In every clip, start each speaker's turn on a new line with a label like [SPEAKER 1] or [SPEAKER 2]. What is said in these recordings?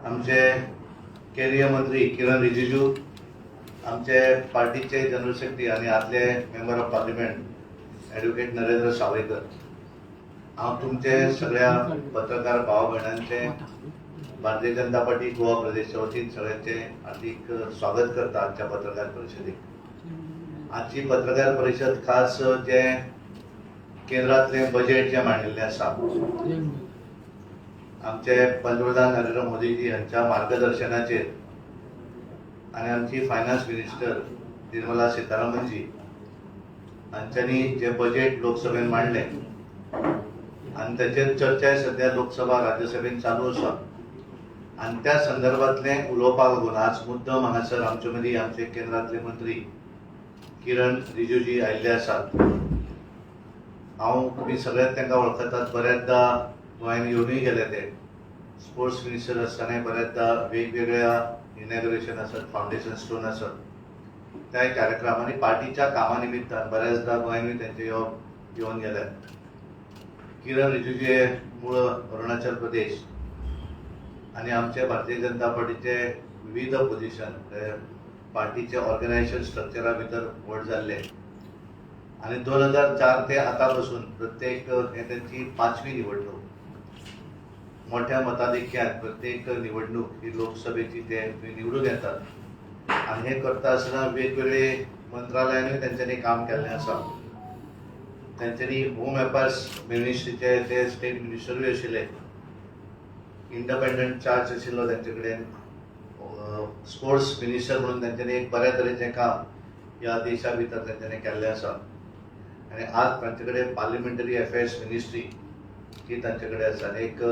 [SPEAKER 1] आमचे केंद्रीय मंत्री किरण रिजिजू, आमचे पार्टीचे जनरल सेक्रेटरी आणि आदले member of parliament advocate Narendra Sawaikar, हांव तुमचे सगळ्या पत्रकार भाव भयणांचे भारतीय जनता पार्टी गोवा प्रदेशच्या वतीन सगळ्यांचे हार्दिक स्वागत करता आजच्या पत्रकार परिशदेक। आजची पत्रकार परिशद खास जे केंद्रातले बजेट जे मांडिल्लें आसा, आमचे पंतप्रधान नरेंद्र मोदीजी यांच्या मार्गदर्शनाचेर आणि आमची फायनान्स मिनिस्टर निर्मला सीतारामनजी हांच्यांनी जे बजेट लोकसभेन मांडले आणि त्याचेर चर्चा सध्या लोकसभा राज्यसभेन चालू आसा आणि त्या संदर्भातले उलोवपाक लागून आज मुद्दम हांगासर आमचे मदीं आमचे केंद्रातले मंत्री किरण रिजिजूजी आयिल्ले आसात। हांव तुमी सगळ्यात तांकां वळखतात, बऱ्याचदा गोंयांत येवनूय गेले ते। स्पोर्ट्स मिनिस्टर आसतना बऱ्याचदा वेगवेगळ्या इनॉग्रेशन आसत, फाउंडेशन स्टोन आसत, त्या कार्यक्रमांनी पार्टीच्या कामा निमित्तान बऱ्याचदा गोंयांतूय तेंचे येवन गेल्यात। किरण रिजिजू हे मूळ अरुणाचल प्रदेश आणि आमचे भारतीय जनता पार्टीचे विविध पोजिशन पार्टीचे ऑर्गनायझेशन स्ट्रक्चरा भितर व्हड जाल्ले आणि 2004 ते आतापासून प्रत्येक हे त्यांची 5वी निवडणूक, मोठ्या मताधिक्यान प्रत्येक निवडणूक ही लोकसभेची ते निवडून येतात आणि हे करता आसतना वेगवेगळे मंत्रालयांनी त्यांच्यानी काम केल्लें आसा। त्यांच्यानी होम अफेअर्स मिनिस्ट्रीचे ते स्टेट मिनिस्टरूय आशिल्ले, इंडिपेंडंट चार्ज आशिल्लो त्यांचे कडेन, स्पोर्ट्स मिनिस्टर म्हणून त्यांच्यानी एक बऱ्या तरेचें काम या देशा भितर त्यांच्यानी केल्लें आसा आणि आज तांचे कडेन पार्लिमेंटरी अफेअर्स मिनिस्ट्री ही तांचे कडेन आसा आनी एक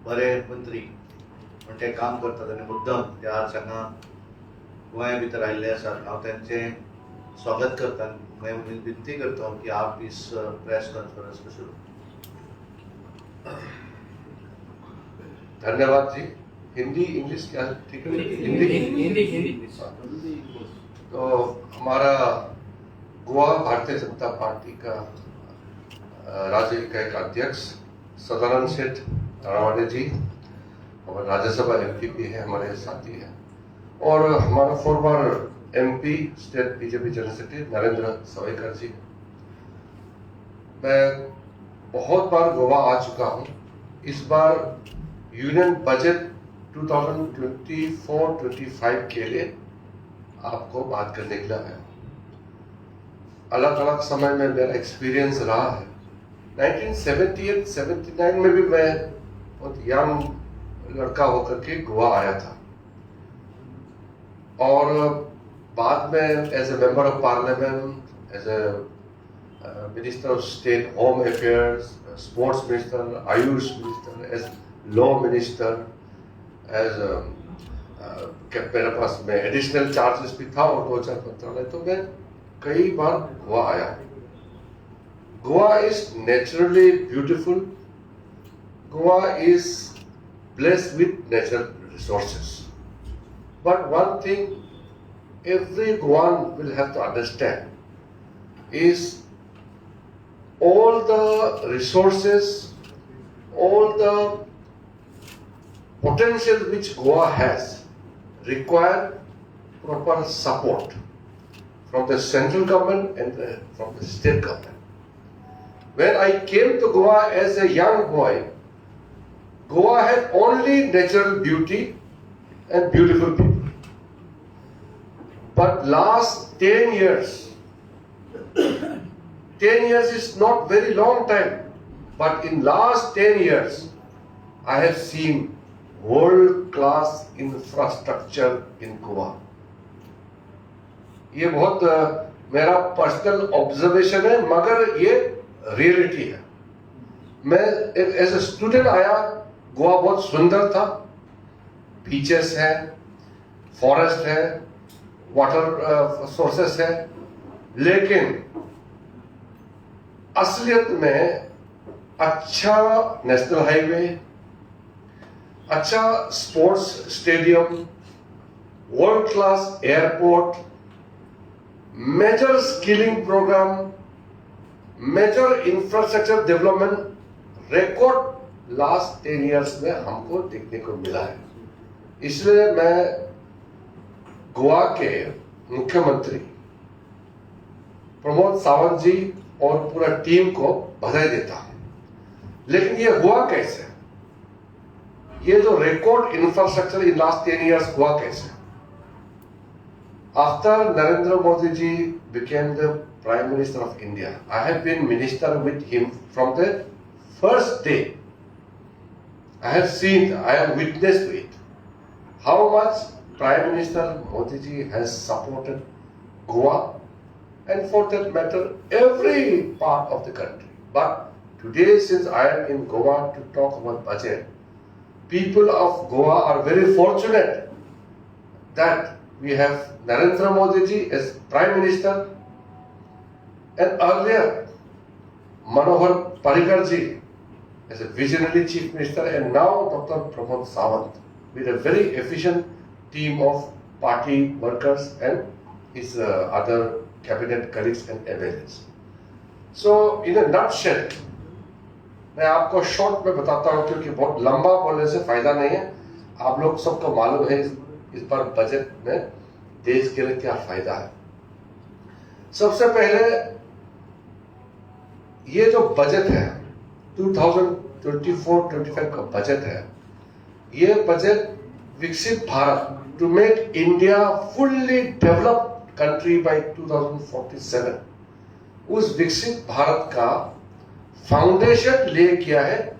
[SPEAKER 1] बरे मंत्री म्हणून ते काम करतात आणि मुद्दम ते आज हांगा गोंया भितर आयिल्ले आसात। हांव त्यांचे स्वागत करता, विनंती करता की आप इस प्रेस कॉन्फ्रेंस को शुरू।
[SPEAKER 2] धन्यवाद जी। हिंदी इंग्लिश क्या ठीक है? हिंदी। तो हमारा गोवा भारतीय जनता पार्टी का राज्य इकाई का अध्यक्ष सदानंद सेठ रावणे जी, और राज्यसभा एमपी भी है, हमारे साथी हैं, और हमारा former MP state BJP general secretary Narendra Sawaikar ji. मैं बहुत बार गोवा आ चुका हूँ। इस बार यूनियन बजट 2024-25 के लिए आपको बात करने के लिए आया। अलग अलग समय में मेरा एक्सपीरियंस रहा है। 1978-79 में भी मैं बहुत यंग लड़का होकर के गोवा आया था, और बाद में as a member of parliament, as a minister of state home affairs, sports minister, AYUSH minister, as law minister, as मेरे पास में एडिशनल चार्जेस भी था और 2-4 मंत्रालय, तो मैं कई बार गोवा आया। Goa is naturally beautiful. Goa is blessed with natural resources. But one thing every Goan will have to understand is all the resources, all the potential which Goa has require proper support from the central government and from the state government. When I came to Goa as a young boy, Goa had only natural beauty and beautiful people. But last 10 years, 10 years is not very long time, but in last 10 years, I have seen world-class infrastructure in Goa. ये बहुत मेरा personal observation है, मगर ये reality है। मैं as a student आया, गोवा बहुत सुंदर था, बीचेस है, फॉरेस्ट है, वाटर सोर्सेस है, लेकिन असलियत में अच्छा नेशनल हाईवे, अच्छा sports stadium, world class airport, major skilling programme, major infrastructure development record last 10 years में हमको देखने को मिला है। इसलिए मैं गोवा के मुख्यमंत्री प्रमोद सावंत जी और पूरा टीम को बधाई देता हूं। लेकिन ये हुआ कैसे? ये जो record infrastructure in last 10 years हुआ कैसे? After Narendra Modi ji became the Prime Minister of India, I have been minister with him from the first day. I have seen, I have witnessed it, how much Prime Minister Modi ji has supported Goa, and for that matter, every part of the country. But today, since I am in Goa to talk about budget, people of Goa are very fortunate that we have Narendra Modi ji as Prime Minister, and earlier Manohar Parrikar ji as a visionary Chief Minister, and now Dr. Pramod Sawant with a very efficient team of party workers and his other cabinet colleagues and MLAs. So, in a nutshell, मैं आपको short में बताता हूं क्योंकि बहुत लंबा बोलने से फायदा नहीं है। आप लोग सबको मालूम है इस बार बजट में देश के लिए क्या फायदा है। सबसे पहले ये जो बजट है 2024-25 का बजट है, ये बजट विकसित Bharat to make India fully developed country by 2047, उस विकसित भारत का फाउंडेशन ले किया है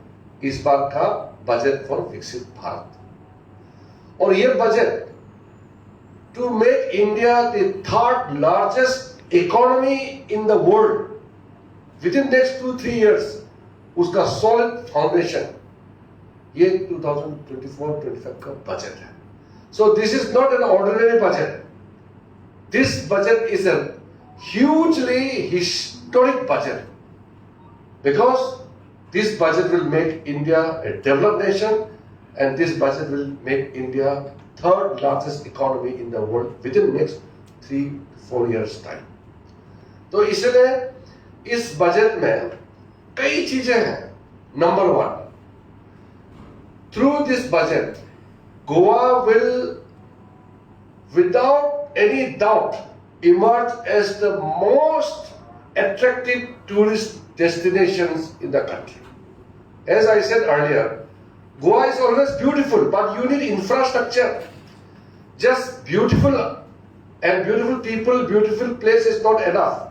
[SPEAKER 2] इस बार का बजट फॉर विकसित भारत। और ये budget to make India the third largest economy in the world with in next 2-3 years, उसका सॉलिड फाउंडेशन ये 2024-25 का बजट है। So this is not an ordinary budget, this budget is a hugely historic budget, because this budget will make India a developed nation, and this budget will make India third largest economy in the world within next 3-4 years time. तो इसलिए इस budget में कई चीजें हैं। Number 1, through this budget, Goa will, without any doubt, emerge as the most attractive tourist destinations in the country. As I said earlier, Goa is always beautiful, but you need infrastructure. Just beautiful and beautiful people, beautiful place is not enough.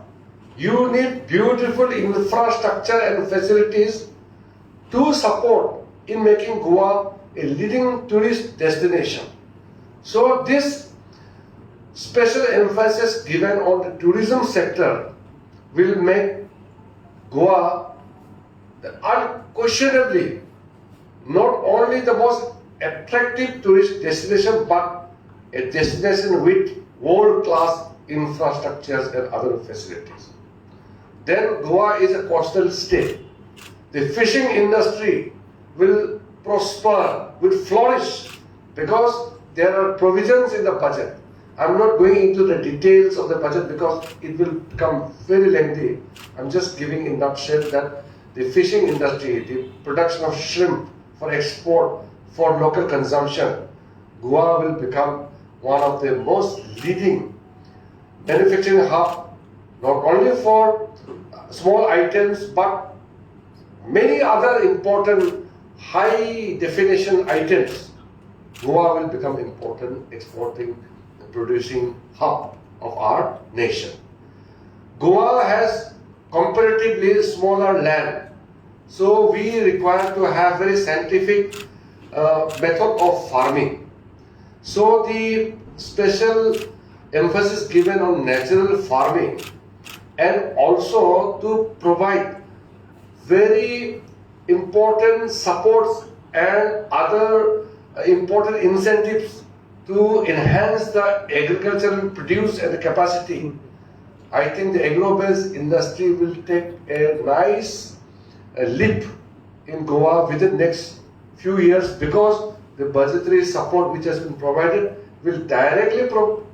[SPEAKER 2] You need beautiful infrastructure and facilities to support in making Goa a leading tourist destination. So this special emphasis given on the tourism sector will make Goa unquestionably not only the most attractive tourist destination, but a destination with world-class infrastructures and other facilities. Then Goa is a coastal state. The fishing industry will prosper, will flourish, because there are provisions in the budget. I'm not going into the details of the budget because it will become very lengthy. I'm just giving in nutshell that the fishing industry, the production of shrimp for export, for local consumption, Goa will become one of the most leading manufacturing hub, not only for small items but many other important high definition items. Goa will become important exporting producing hub of our nation. Goa has comparatively smaller land, so we require to have very scientific method of farming. So the special emphasis given on natural farming, and also to provide very important supports and other important incentives to enhance the agricultural produce and the capacity. I think the agro-based industry will take a nice leap in Goa within next few years, because the budgetary support which has been provided will directly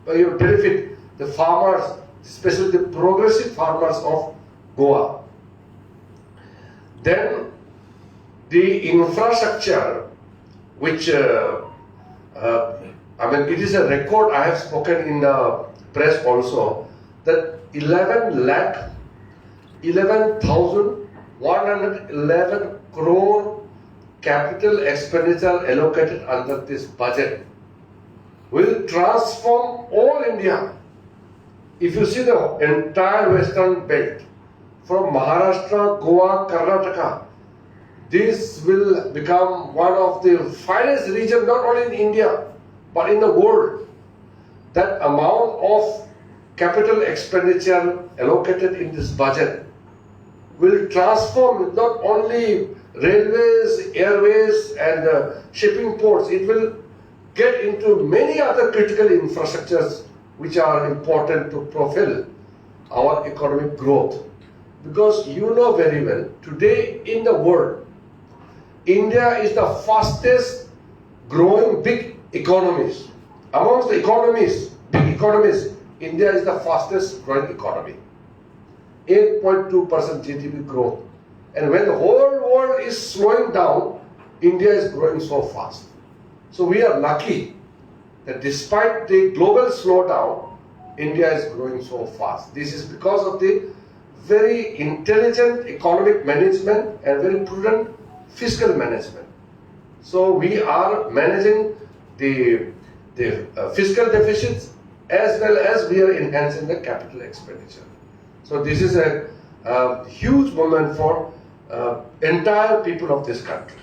[SPEAKER 2] benefit the farmers, especially the progressive farmers of Goa. Then the infrastructure which I mean, it is a record. I have spoken in the press also that 11,111 crore capital expenditure allocated under this budget will transform all India. If you see the entire western belt, from Maharashtra, Goa, Karnataka, this will become one of the finest regions, not only in India, but in the world. That amount of capital expenditure allocated in this budget will transform not only railways, airways, and shipping ports. It will get into many other critical infrastructures which are important to propel our economic growth. Because you know very well, today in the world, India is the fastest growing big economies. Amongst the economies, big economies, India is the fastest growing economy. 8.2% GDP growth. And when the whole world is slowing down, India is growing so fast. So we are lucky that despite the global slowdown, India is growing so fast. This is because of the very intelligent economic management and very prudent fiscal management. So we are managing the fiscal deficits as well as we are enhancing the capital expenditure. So this is a huge moment for entire people of this country.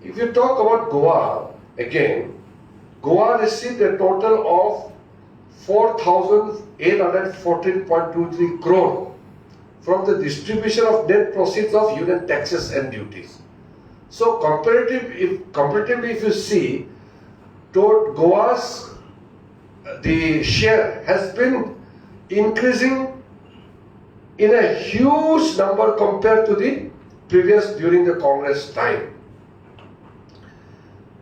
[SPEAKER 2] If you talk about Goa, again, Goa received a total of 4,814.23 crore from the distribution of net proceeds of union taxes and duties. So comparatively, if you see, Goa's the share has been increasing in a huge number compared to the previous during the Congress time.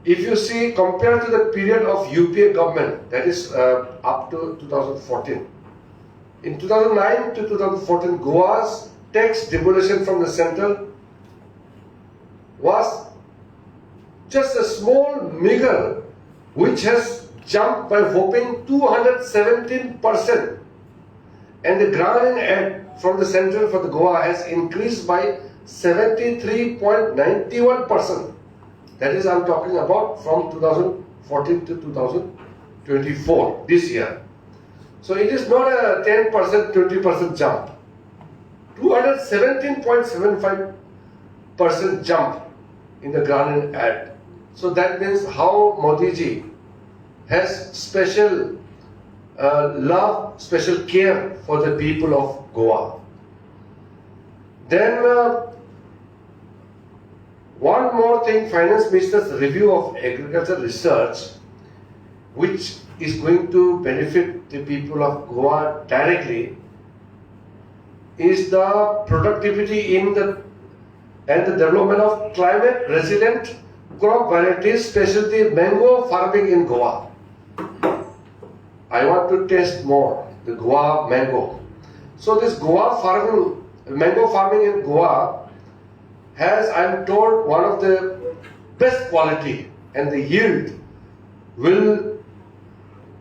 [SPEAKER 2] If you see, compared to the period of UPA government, that is up to 2014. In 2009 to 2014, Goa's tax devolution from the central was just a small meager, which has jumped by whopping 217%. And the grant aid from the central for the Goa has increased by 73.91%. That is, I'm talking about from 2014 to 2024, this year. So it is not a 10%, 20% jump. 217.75% jump in the grant aid. So that means how Modi ji has special love, special care for the people of Goa. Then one more thing, Finance Minister's review of agriculture research, which is going to benefit the people of Goa directly, is the productivity in the and the development of climate resilient crop varieties, especially mango farming in Goa. I want to test more the Goa mango. So this mango farming in Goa has, I am told, one of the best quality, and the yield will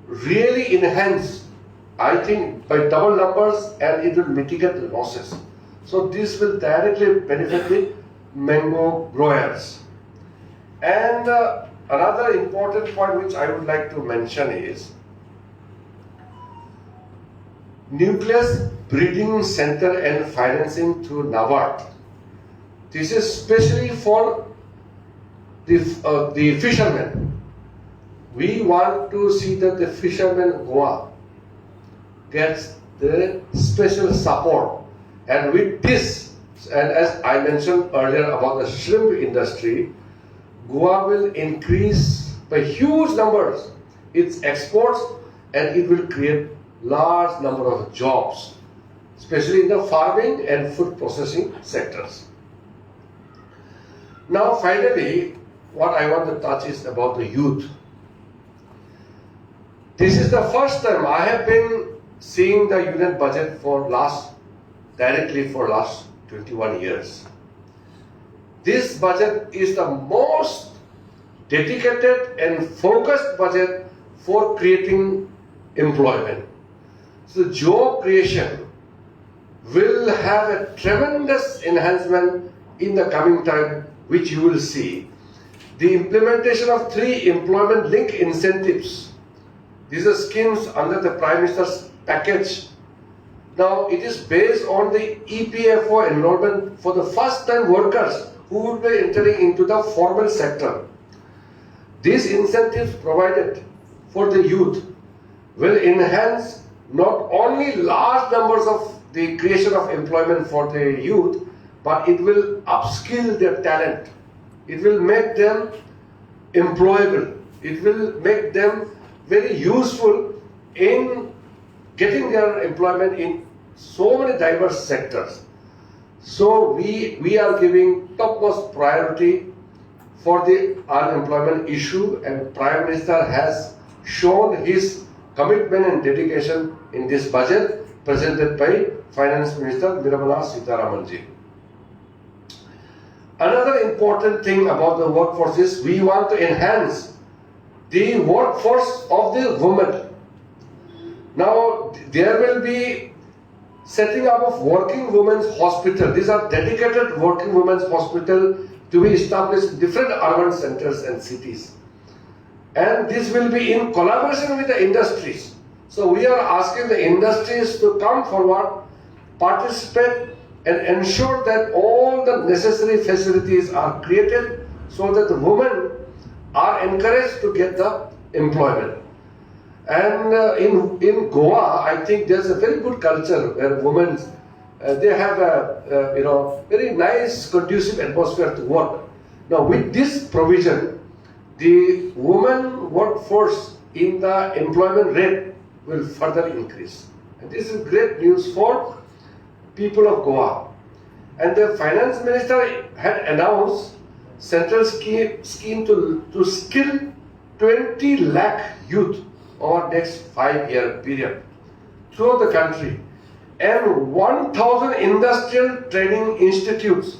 [SPEAKER 2] really enhance, I think, by double numbers, and it will mitigate the losses. So this will directly benefit the mango growers. And another important point which I would like to mention is nucleus breeding center and financing through NABARD. This is especially for the fishermen. We want to see that the fishermen Goa gets the special support. And with this, and as I mentioned earlier about the shrimp industry, Goa will increase by huge numbers its exports, and it will create large number of jobs, especially in the farming and food processing sectors. Now finally, what I want to touch is about the youth. This is the first time I have been seeing the union budget directly for last 21 years. This budget is the most dedicated and focused budget for creating employment. So job creation will have a tremendous enhancement in the coming time, which you will see. The implementation of 3 employment link incentives. These are schemes under the Prime Minister's package. Now it is based on the EPFO enrollment for the first time workers who will be entering into the formal sector. These incentives provided for the youth will enhance not only large numbers of the creation of employment for the youth, but it will upskill their talent. It will make them employable. It will make them very useful in getting their employment in so many diverse sectors. So we are giving topmost priority for the unemployment issue, and Prime Minister has shown his commitment and dedication in this budget presented by Finance Minister Nirmala Sitharaman ji. Another important thing about the workforce is we want to enhance the workforce of the women. Now there will be setting up of working women's hospital. These are dedicated working women's hospital to be established in different urban centers and cities. And this will be in collaboration with the industries. So we are asking the industries to come forward, participate, and ensure that all the necessary facilities are created so that the women are encouraged to get the employment. And in Goa, I think there's a very good culture where women they have a very nice, conducive atmosphere to work. Now, with this provision, the women workforce in the employment rate will further increase. And this is great news for people of Goa. And the finance minister had announced central scheme to skill 20 lakh youth over next 5-year period throughout the country. And 1,000 industrial training institutes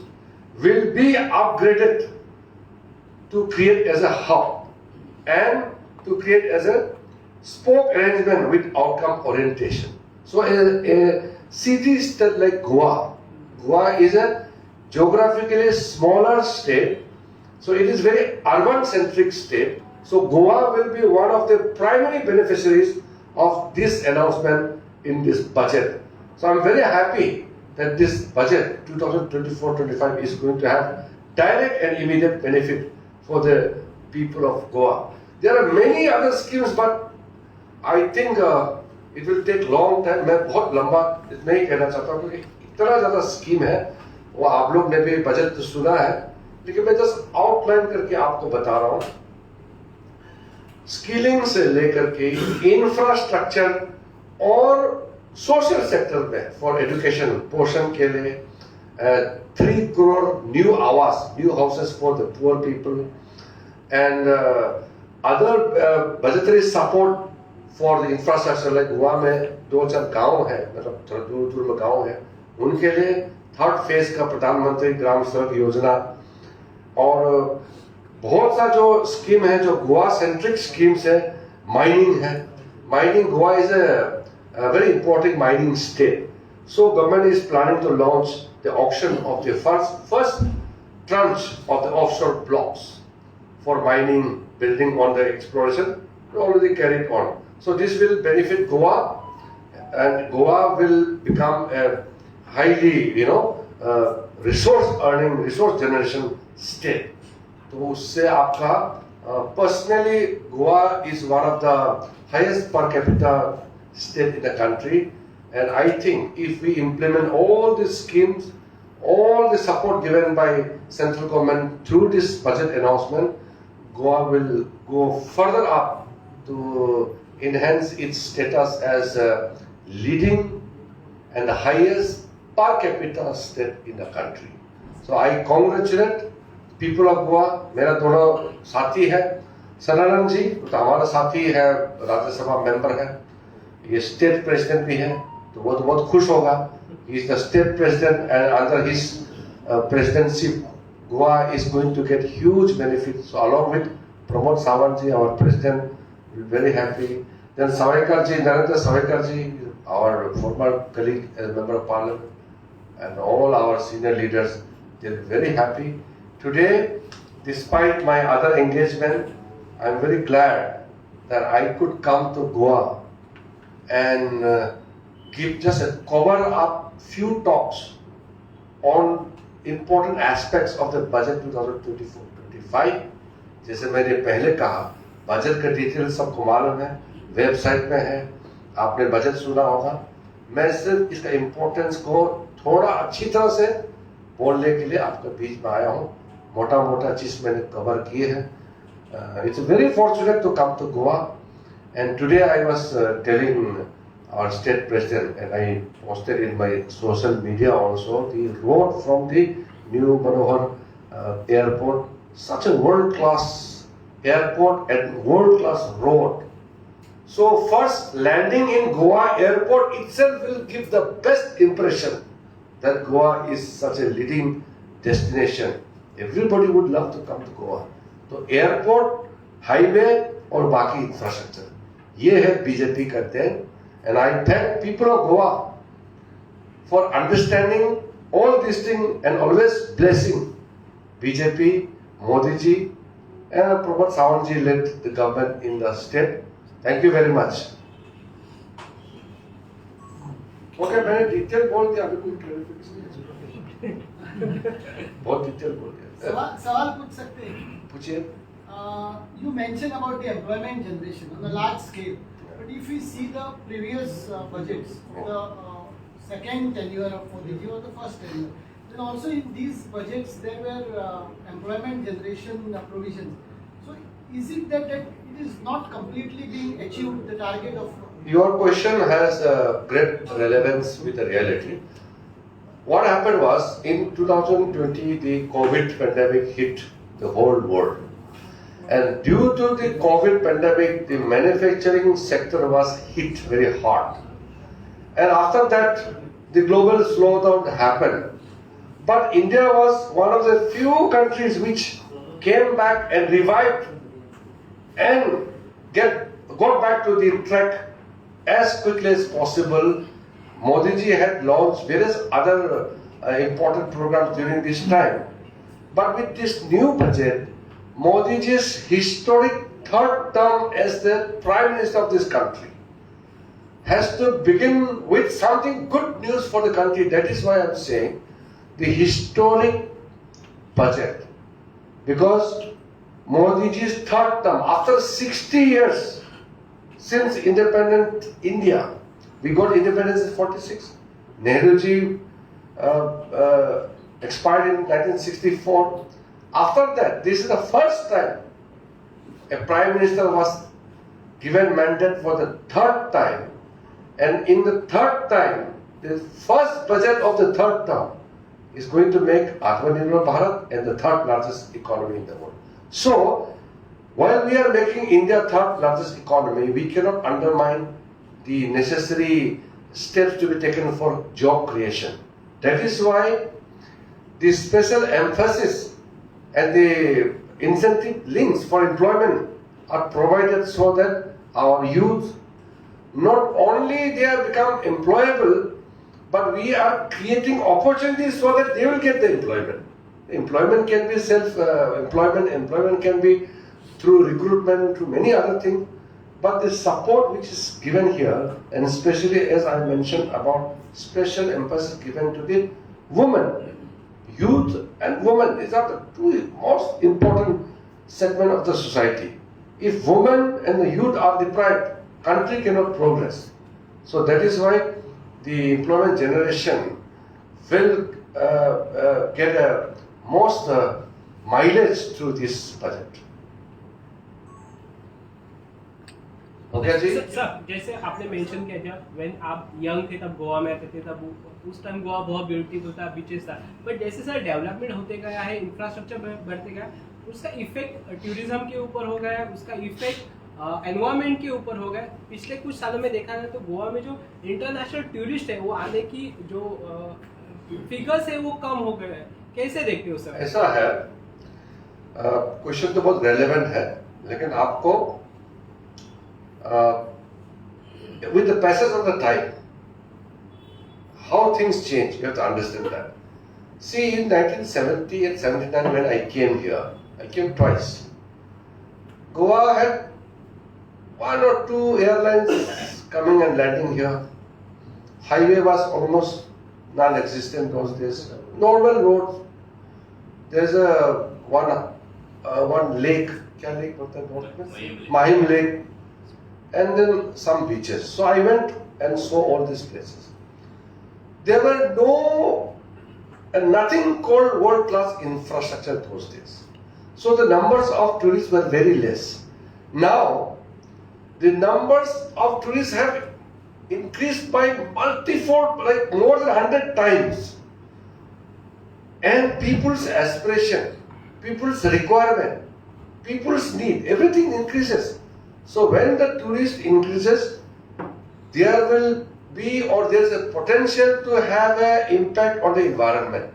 [SPEAKER 2] will be upgraded to create as a hub and to create as a spoke arrangement with outcome orientation. So a city state like Goa is a geographically smaller state, so it is very urban centric state. So Goa will be one of the primary beneficiaries of this announcement in this budget. So I'm very happy that this budget 2024-25 is going to have direct and immediate benefit for the people of Goa. There are many other schemes, but I think it will take long time. मैं बहुत लंबा इतना ही कहना चाहता हूँ क्योंकि इतना ज़्यादा स्कीम है, वो आप लोग ने भी बजट तो सुना है, लेकिन मैं जस्ट आउटलाइन करके आपको बता रहा हूँ. स्किलिंग से लेकर के इंफ्रास्ट्रक्चर और सोशल सेक्टर में फॉर एजुकेशन पोर्शन के लिए 3 crore new houses for the poor people, and other budgetary support for the infrastructure. Like Goa में 2-4 गांव है, मतलब थोड़ा दूर में गांव है, उनके लिए 3rd phase का प्रधानमंत्री ग्राम सड़क योजना, और बहुत सा जो स्कीम है जो गोवा सेंट्रिक स्कीम्स है. माइनिंग है, mining Goa is a very important mining state. So government is planning to launch the auction of the first tranche of the offshore blocks for mining, building on the exploration already carried on. So this will benefit Goa, and Goa will become a highly, resource generation state. तो उससे आपका personally Goa is one of the highest per capita state in the country, and I think if we implement all these schemes, all the support given by central government through this budget announcement, Goa will go further up to enhance its status as a leading and the highest per capita state in the country. So I congratulate people of Goa. मेरा दोनों साथी है, सनातन जी तो हमारा साथी है, Rajya Sabha member है, ये स्टेट प्रेसिडेंट भी है, तो वो तो बहुत खुश होगा. He is the state president, and under his presidency, Goa is going to get huge benefits. So along with Pramod Sawantji, our president, will be very happy. Then Savarkarji, Narendra Savarkarji, our former colleague as member of parliament, and all our senior leaders, they are very happy. Today, despite my other engagement, I am very glad that I could come to Goa and give just a cover up few talks on important aspects of the budget 2024-25. जैसे मैंने पहले कहा, budget का detail सबको मालूम है, website में है, आपने बजट सुना होगा। मैं सिर्फ इसका इम्पोर्टेंस को थोड़ा अच्छी तरह से बोलने के लिए आपके बीच में आया हूँ। मोटा चीज मैंने कवर किए हैं। It's very fortunate to come to Goa, and today I was telling our state president, and I posted in my social media also, the road from the new Manohar airport, such a world-class airport and world-class road. So first landing in Goa airport itself will give the best impression that Goa is such a leading destination. Everybody would love to come to Goa. तो airport, highway और बाकी infrastructure, ये है BJP करते हैं। And I thank people of Goa for understanding all this thing and always blessing BJP, Modi ji and Pramod Sawant ji led the government in the state. Thank you very much. Okay, मैंने detail बोल दिया, अभी कोई क्लैरिफिकेशन बहुत डिटेल बोल दिया।
[SPEAKER 3] सवाल पूछ सकते हैं?
[SPEAKER 2] पूछिए।
[SPEAKER 3] You mentioned about the employment generation on a large scale, but if we see the previous budgets, the second tenure of Modi ji or the first tenure, then also in these budgets there were employment generation provisions. So is it that it is not completely being achieved, the target of?
[SPEAKER 2] Your question has great relevance with the reality. What happened was, in 2020, the COVID pandemic hit the whole world. And due to the COVID pandemic, the manufacturing sector was hit very hard. And after that, the global slowdown happened. But India was one of the few countries which came back and revived and got back to the track as quickly as possible. Modi ji had launched various other important programs during this time. But with this new budget, Modi ji's historic third term as the Prime Minister of this country has to begin with something good news for the country. That is why I am saying the historic budget. Because Modi ji's third term, after 60 years since independent India, we got independence in 46. Nehru ji expired in 1964. After that, this is the first time a Prime Minister was given mandate for the third time. And in the third time, the first budget of the third term is going to make Atmanirbhar Bharat and the third largest economy in the world. So, while we are making India third largest economy, we cannot undermine the necessary steps to be taken for job creation. That is why the special emphasis and the incentive links for employment are provided so that our youth, not only they have become employable, but we are creating opportunities so that they will get the employment. Employment can be self-employment, employment can be through recruitment, through many other things. But the support which is given here, and especially as I mentioned about special emphasis given to the women, youth and women, these are the two most important segment of the society. If women and the youth are deprived, country cannot progress. So that is why the employment generation will get a most mileage through this budget. Okay, जी?
[SPEAKER 4] Sir, जैसे आपने mention किया था, when आप young थे तब गोवा में आते थे, तब उस टाइम गोवा बहुत ब्यूटीफुल था, बीचेस था। बट जैसे सर डेवलपमेंट होते गया है, इंफ्रास्ट्रक्चर बढ़ते गया, उसका इफेक्ट टूरिज्म के ऊपर हो गया, उसका इफेक्ट एनवायरनमेंट के ऊपर हो गया। पिछले कुछ सालों में देखा जाए तो गोवा में जो इंटरनेशनल टूरिस्ट है वो आने की जो फिगर्स है वो कम हो गए हैं। कैसे देखते हो सर?
[SPEAKER 2] ऐसा है, क्वेश्चन तो बहुत रेलेवेंट है, लेकिन आपको with the passage of the time, how things change, you have to understand that. See, in 1970 and 79 when I came here, I came twice. Goa had 1 or 2 airlines coming and landing here. Highway was almost non-existent those days. Normal roads. There's one lake. Kya lake was that? Mahim Lake. And then some beaches. So I went and saw all these places. There were nothing called world-class infrastructure those days. So the numbers of tourists were very less. Now, the numbers of tourists have increased by multifold, like more than 100 times. And people's aspiration, people's requirement, people's need, everything increases. So when the tourist increases, there will be or there is a potential to have an impact on the environment.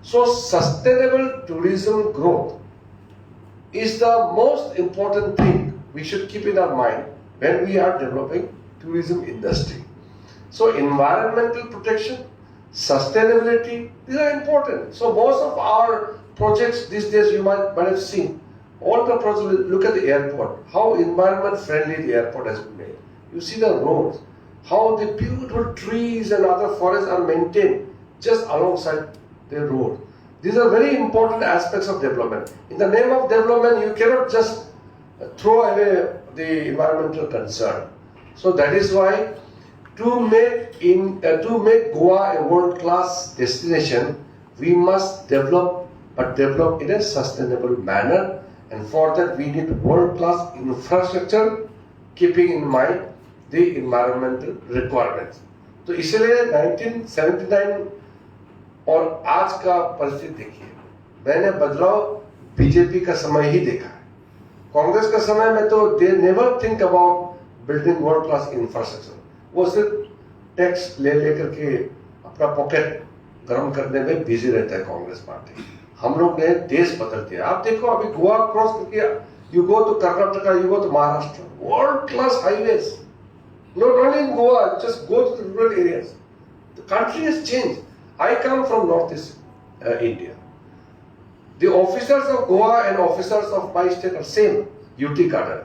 [SPEAKER 2] So sustainable tourism growth is the most important thing we should keep in our mind when we are developing tourism industry. So environmental protection, sustainability, these are important. So most of our projects these days you might have seen, all the projects, look at the airport, how environment friendly the airport has been made. You see the roads, how the beautiful trees and other forests are maintained just alongside the road. These are very important aspects of development. In the name of development, you cannot just throw away the environmental concern. So that is why to make Goa a world-class destination, we must develop in a sustainable manner. And for that, we need world-class infrastructure, keeping in mind the environmental requirements. तो इसलिए 1979 और आज का परिस्थिति देखिए, मैंने बदलाव BJP का समय ही देखा है. कांग्रेस का समय में तो they never think about building world-class infrastructure. वो सिर्फ टैक्स ले करके अपना पॉकेट गर्म करने में बिजी रहता है कांग्रेस पार्टी. हम लोग ने देश बदल दिया. आप देखो अभी गोवा क्रॉस करके you go to Karnataka, you go to Maharashtra, world class highways. Not only in Goa, just go to the rural areas. The country has changed. I come from Northeast India. The officers of Goa and officers of my state are same, UT cadre.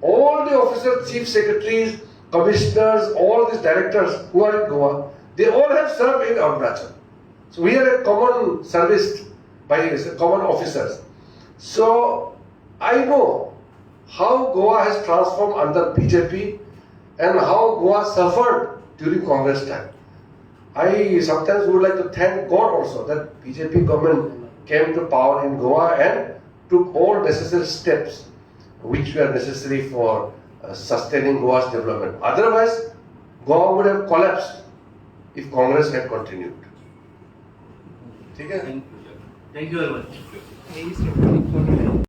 [SPEAKER 2] All the officers, chief secretaries, commissioners, all these directors who are in Goa, they all have served in Arunachal. So we are a common service by common officers. So I know how Goa has transformed under BJP and how Goa suffered during Congress time. I sometimes would like to thank God also that BJP government came to power in Goa and took all necessary steps which were necessary for sustaining Goa's development. Otherwise, Goa would have collapsed if Congress had continued. ठीक है?
[SPEAKER 1] Thank you very much.
[SPEAKER 4] Thank you.